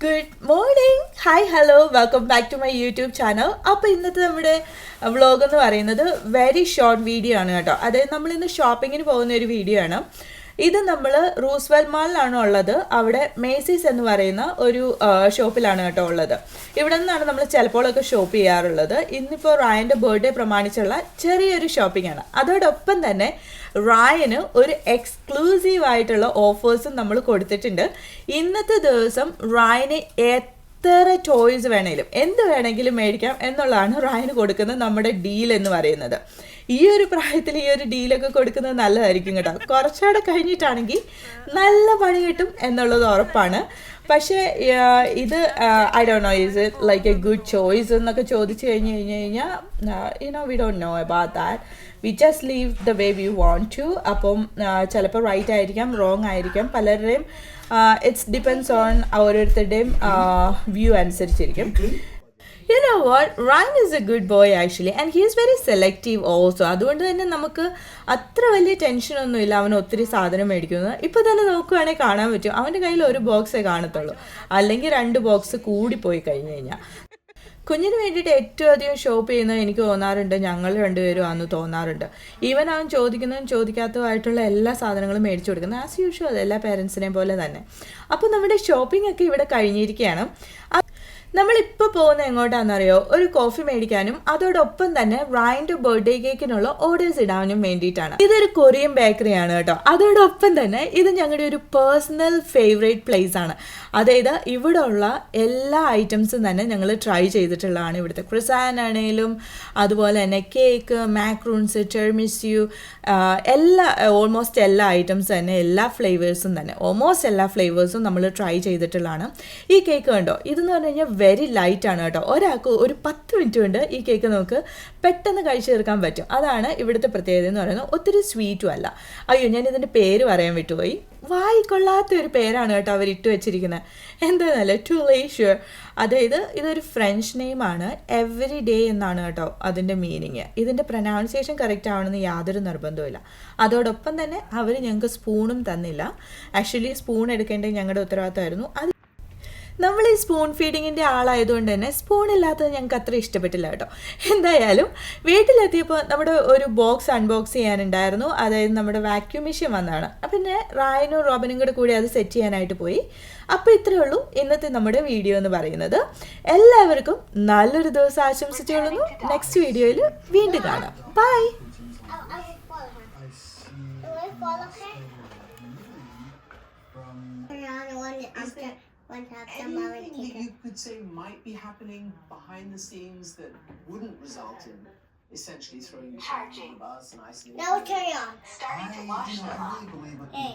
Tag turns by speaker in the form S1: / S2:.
S1: Good morning. Hi, hello. Welcome back to my YouTube channel. അപ്പോൾ ഇന്നത്തെ നമ്മുടെ vlog എന്ന് പറയുന്നത് വെരി ഷോർട്ട് വീഡിയോ ആണ് കേട്ടോ. അതായത് നമ്മൾ ഇന്ന് ഷോപ്പിങ്ങിന് പോകുന്ന ഒരു വീഡിയോ ആണ്. ഇത് നമ്മൾ റൂസ്വെൽ മാളിലാണ് ഉള്ളത്. അവിടെ മേസീസ് എന്ന് പറയുന്ന ഒരു ഷോപ്പിലാണ് കേട്ടോ ഉള്ളത്. ഇവിടെ നിന്നാണ് നമ്മൾ ചിലപ്പോഴൊക്കെ ഷോപ്പ് ചെയ്യാറുള്ളത്. ഇന്നിപ്പോൾ റായൻ്റെ ബർത്ത്ഡേ പ്രമാണിച്ചുള്ള ചെറിയൊരു ഷോപ്പിംഗ് ആണ്. അതോടൊപ്പം തന്നെ റായന് ഒരു എക്സ്ക്ലൂസീവ് ആയിട്ടുള്ള ഓഫേഴ്സും നമ്മൾ കൊടുത്തിട്ടുണ്ട്. ഇന്നത്തെ ദിവസം റായന് എത്ര ടോയ്സ് വേണമെങ്കിലും എന്ത് വേണമെങ്കിലും മേടിക്കാം എന്നുള്ളതാണ് റായന് കൊടുക്കുന്ന നമ്മുടെ ഡീൽ എന്ന് പറയുന്നത്. ഈ ഒരു പ്രായത്തിൽ ഈ ഒരു ഡീലൊക്കെ കൊടുക്കുന്നത് നല്ലതായിരിക്കും കേട്ടോ. കുറച്ചുകൂടെ കഴിഞ്ഞിട്ടാണെങ്കിൽ നല്ല പണി കിട്ടും എന്നുള്ളത് ഉറപ്പാണ്. പക്ഷേ ഇത് I don't know is it like a good choice എന്നൊക്കെ ചോദിച്ചു കഴിഞ്ഞാൽ we don't know about that. We just leave the way we want to. അപ്പം ചിലപ്പോൾ റൈറ്റ് ആയിരിക്കാം, റോങ് ആയിരിക്കാം. പലരുടെയും ഇറ്റ്സ് ഡിപ്പെൻഡ്സ് ഓൺ ഓരോരുത്തരുടെയും വ്യൂ അനുസരിച്ചിരിക്കും. You know what? Ryan is a good boy actually and he is very selective also. അതുകൊണ്ട് തന്നെ നമുക്ക് അത്ര വലിയ ടെൻഷനൊന്നുമില്ല അവൻ ഒത്തിരി സാധനം മേടിക്കുന്നത്. ഇപ്പോൾ തന്നെ നോക്കുകയാണെങ്കിൽ കാണാൻ പറ്റും അവൻ്റെ കയ്യിൽ ഒരു ബോക്സേ കാണത്തുള്ളൂ, അല്ലെങ്കിൽ 2 ബോക്സ് കൂടിപ്പോയി കഴിഞ്ഞ് കഴിഞ്ഞാൽ. കുഞ്ഞിന് വേണ്ടിയിട്ട് ഏറ്റവും അധികം ഷോപ്പ് ചെയ്യുന്നത് എനിക്ക് തോന്നാറുണ്ട് ഞങ്ങൾ രണ്ടുപേരും ആണെന്ന് തോന്നാറുണ്ട്. ഈവൻ അവൻ ചോദിക്കുന്നതും ചോദിക്കാത്തതുമായിട്ടുള്ള എല്ലാ സാധനങ്ങളും മേടിച്ചു കൊടുക്കുന്നത് ആസ് യൂഷ്വൽ എല്ലാ പേരൻസിനെയും പോലെ തന്നെ. അപ്പോൾ നമ്മുടെ ഷോപ്പിംഗ് ഒക്കെ ഇവിടെ കഴിഞ്ഞിരിക്കുകയാണ്. നമ്മളിപ്പോൾ പോകുന്ന എങ്ങോട്ടാണെന്നറിയോ? ഒരു കോഫി മേടിക്കാനും അതോടൊപ്പം തന്നെ റായൻ്റെ ബർത്ത്ഡേ കേക്കിനുള്ള ഓർഡേഴ്സ് ഇടാനും വേണ്ടിയിട്ടാണ്. ഇതൊരു കൊറിയൻ ബേക്കറിയാണ് കേട്ടോ. അതോടൊപ്പം തന്നെ ഇത് ഞങ്ങളുടെ ഒരു പേഴ്സണൽ ഫേവറേറ്റ് പ്ലേസ് ആണ്. അതായത് ഇവിടെ ഉള്ള എല്ലാ ഐറ്റംസും തന്നെ ഞങ്ങൾ ട്രൈ ചെയ്തിട്ടുള്ളതാണ്. ഇവിടുത്തെ ക്രിസാൻ ആണെങ്കിലും അതുപോലെ തന്നെ കേക്ക്, മാക്രൂൺസ്, ടെർമിസ്യു, ഓൾമോസ്റ്റ് എല്ലാ ഐറ്റംസ് തന്നെ എല്ലാ ഫ്ലേവേഴ്സും തന്നെ ഓൾമോസ്റ്റ് എല്ലാ ഫ്ലേവേഴ്സും നമ്മൾ ട്രൈ ചെയ്തിട്ടുള്ളതാണ്. ഈ കേക്ക് കണ്ടോ, ഇതെന്ന് പറഞ്ഞു കഴിഞ്ഞാൽ വെരി ലൈറ്റ് ആണ് കേട്ടോ. ഒരാൾക്ക് ഒരു 10 മിനിറ്റ് കൊണ്ട് ഈ കേക്ക് നമുക്ക് പെട്ടെന്ന് കഴിച്ചു തീർക്കാൻ പറ്റും. അതാണ് ഇവിടുത്തെ പ്രത്യേകത എന്ന് പറയുന്നത്. ഒത്തിരി സ്വീറ്റും അല്ല. അയ്യോ, ഞാൻ ഇതിൻ്റെ പേര് പറയാൻ വിട്ടുപോയി. വായിക്കൊള്ളാത്ത ഒരു പേരാണ് കേട്ടോ അവർ ഇട്ട് വെച്ചിരിക്കുന്നത്. എന്താണെന്നല്ല, ടു ലേഷ്യർ. അതായത് ഇതൊരു ഫ്രഞ്ച് നെയിമാണ്. എവറി ഡേ എന്നാണ് കേട്ടോ അതിൻ്റെ മീനിങ്. ഇതിൻ്റെ പ്രൊനൗൺസിയേഷൻ കറക്റ്റ് ആവണമെന്ന് യാതൊരു നിർബന്ധവുമില്ല. അതോടൊപ്പം തന്നെ അവർ ഞങ്ങൾക്ക് സ്പൂണും തന്നില്ല. ആക്ച്വലി സ്പൂൺ എടുക്കേണ്ടത് ഞങ്ങളുടെ ഉത്തരവാദിത്തമായിരുന്നു. അത് നമ്മൾ ഈ സ്പൂൺ ഫീഡിങ്ങിൻ്റെ ആളായതുകൊണ്ട് തന്നെ സ്പൂൺ ഇല്ലാത്തത് ഞങ്ങൾക്ക് അത്ര ഇഷ്ടപ്പെട്ടില്ല കേട്ടോ. എന്തായാലും വീട്ടിലെത്തിയപ്പോൾ നമ്മുടെ ഒരു ബോക്സ് അൺബോക്സ് ചെയ്യാനുണ്ടായിരുന്നു. അതായത് നമ്മുടെ വാക്യൂം മെഷീൻ വന്നതാണ്. പിന്നെ റായനും റോബിനും കൂടി അത് സെറ്റ് ചെയ്യാനായിട്ട് പോയി. അപ്പോൾ ഇത്രയേ ഉള്ളൂ ഇന്നത്തെ നമ്മുടെ വീഡിയോ എന്ന് പറയുന്നത്. എല്ലാവർക്കും നല്ലൊരു ദിവസം ആശംസിച്ചുകൊള്ളുന്നു. നെക്സ്റ്റ് വീഡിയോയിൽ വീണ്ടും കാണാം. By.
S2: Anything that you could say might be happening behind the scenes that wouldn't result in essentially throwing you under the bus and isolating.
S3: Now carry on.
S4: Starting to wash them off.
S3: Hey.